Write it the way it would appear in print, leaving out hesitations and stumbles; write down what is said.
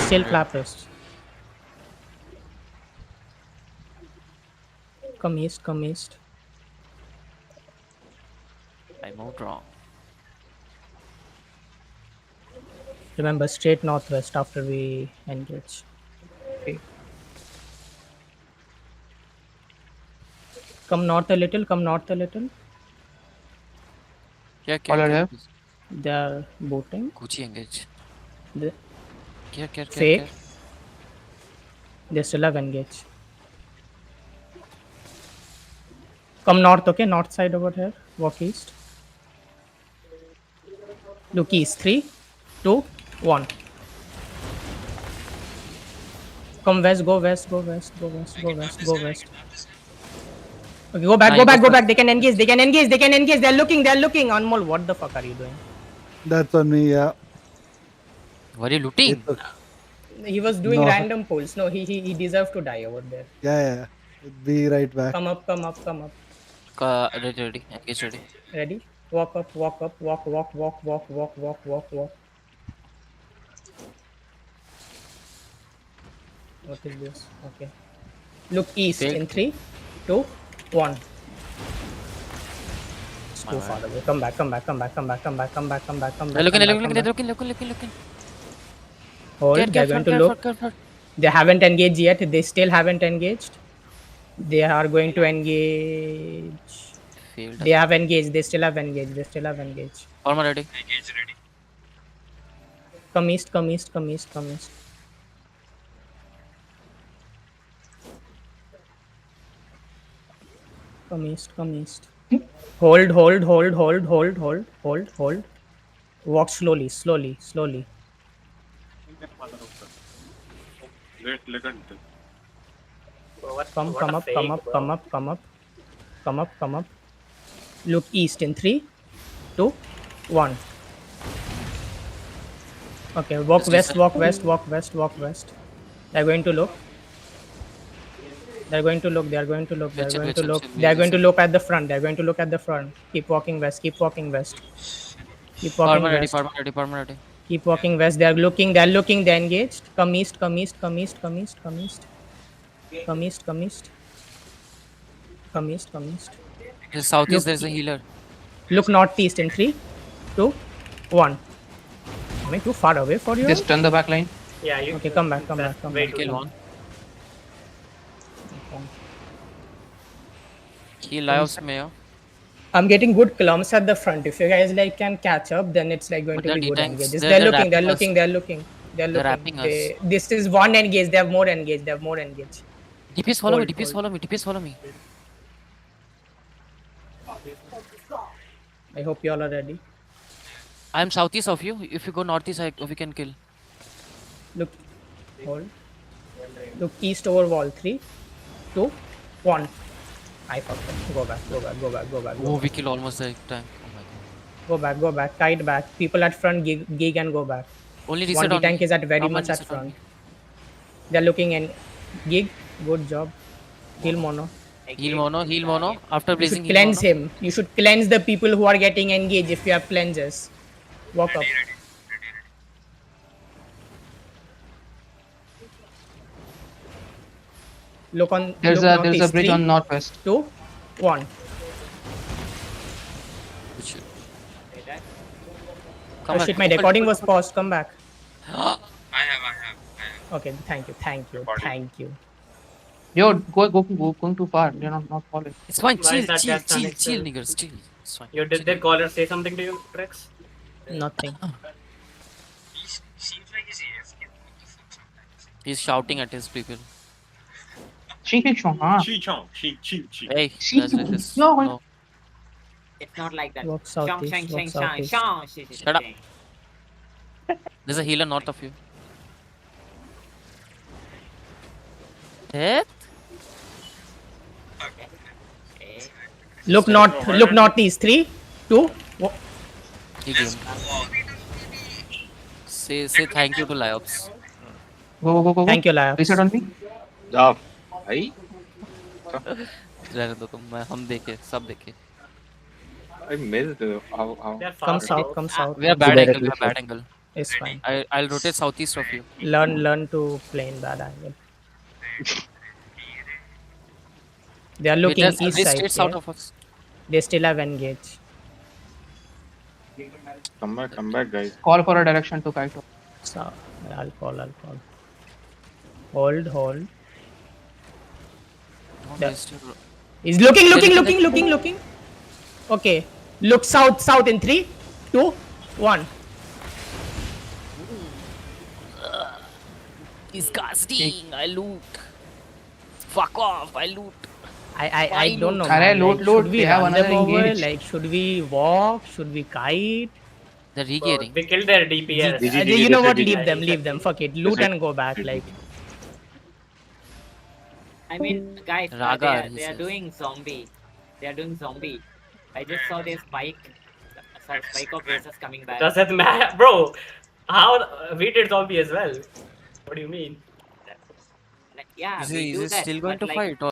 still clappist. Come east, come east. I moved wrong. Remember, straight northwest after we engage. Okay. Come north a little, come north a little. क्या Caller here. They are booting. Gucci engage. They, Care. fake. They still have engage. Come north, okay? North side over here. Walk east. Look east. 3, 2, 1. Come west, go west, go west, go west, go west, go west. Okay, go back, Nah, go he back, goes go back. back. They can engage, they can engage, they can engage. They're looking. Anmol, what the fuck are you doing? That's on me, yeah. Were you looting? It's He was doing No. random pulls. No, he deserved to die over there. yeah. Be right back. Come up, come up, come up. Ready. Engage ready. Ready? Walk up, walk up, walk, walk, walk, walk, walk, walk, walk, walk. What is this? Okay. Look east Fake. in 3, 2, 1. It's My too bad. far away. Come back, come back, come back, come back, come back, come back, come back, come back. They're looking. come back, come back. Looking. Hold. They're going to look. Care. They haven't engaged yet. They still haven't engaged. They are going to engage. Failed. They have engaged. They still have engaged. They still have engaged. Armor ready. Engage ready. Come east, come east, come east, come east. Come east, come east. Hold. Walk slowly, slowly, slowly. Let it. Come up. Look east in 3, 2, 1. Okay, walk Just west. They're going to look. They are going to look. They are going to look at the front. Keep walking west. Keep walking west. Armor ready. Keep walking west. They are looking. They're engaged. Come east. Come east. Just southeast. There's a healer. Look northeast in 3, 2, 1. Am I too far away for you? Just turn the back line. Yeah, you Okay, come back. Kill one. Heal Lyos Mayo. I'm getting good clumps at the front. If you guys can catch up, then it's going But to be they're good D-tanks. engages. They're They're wrapping us. looking. They're wrapping us. This is one engage. They have more engage. DPS follow Hold, me. DPS follow me. I hope you all are ready. I'm southeast of you. If you go northeast, we can kill. Look, hold. Look east over wall. 3, 2, 1. I fucked up. Go back. Oh, we kill almost the time. Oh my god. Go back. Tight back. People at front gig and go back. Only One reset on tank me. is at very Someone much at reset on front. me. They're looking in. Gig. Good job. Heal mono. Heal mono. After You blazing should heal cleanse mono. him. You should cleanse the people who are getting engaged if you have cleanses. Walk up. Ready. Look on. There's look a bridge 3, on northwest. 2, 1. Which- Oh Come shit, back. my recording was paused. Come back. I have. Okay, thank you. Yo, going too far. You're not following. It's fine. Why is that Chill, disconnected? niggers. Chill. It's fine. did their caller say something to you, Rex? Nothing. He seems like he's AFK. What the fuck sometimes? He's shouting at his people. Chi. Hey, She- that's like this. No, No. It's not like that. Walk Shang, southeast. shang, Walk shang, shang, southeast. shang, shang, Shut up. shang. There's a healer north of you. Death? Look northeast. 3, 2, 1. He game. Say thank you to Lyops. Go. Thank you, Laya. Reset on me. जा भाई रहने दो तुम हम देखे सब देखे. I missed how They're Come far. south. We are bad angle. It's fine. I'll rotate southeast of you. Learn to play in bad angle. They are Wait, looking there's east three side. states out Yeah? of us. They still have engage. Come back, guys. Call for a direction to Kaito. So I'll call. Hold. Don't Yeah. waste your- He's looking. Okay. Look south in 3, 2, 1. Disgusting. I loot. Fuck off. I loot. I don't know. Arey, man. loot, Should loot. we They have run them another over? engage. Like, should we walk? Should we kite? They're regearing. We killed their DPS. GG, You know what? GG. Leave them. Fuck it. Loot and go back. Like, I mean, guys, Raga, he they are says. doing zombie. I just saw their spike of races coming back. Does that matter? Bro, how we did zombie as well. What do you mean? Like, yeah, Is we he do that, still going but to like, fight? Or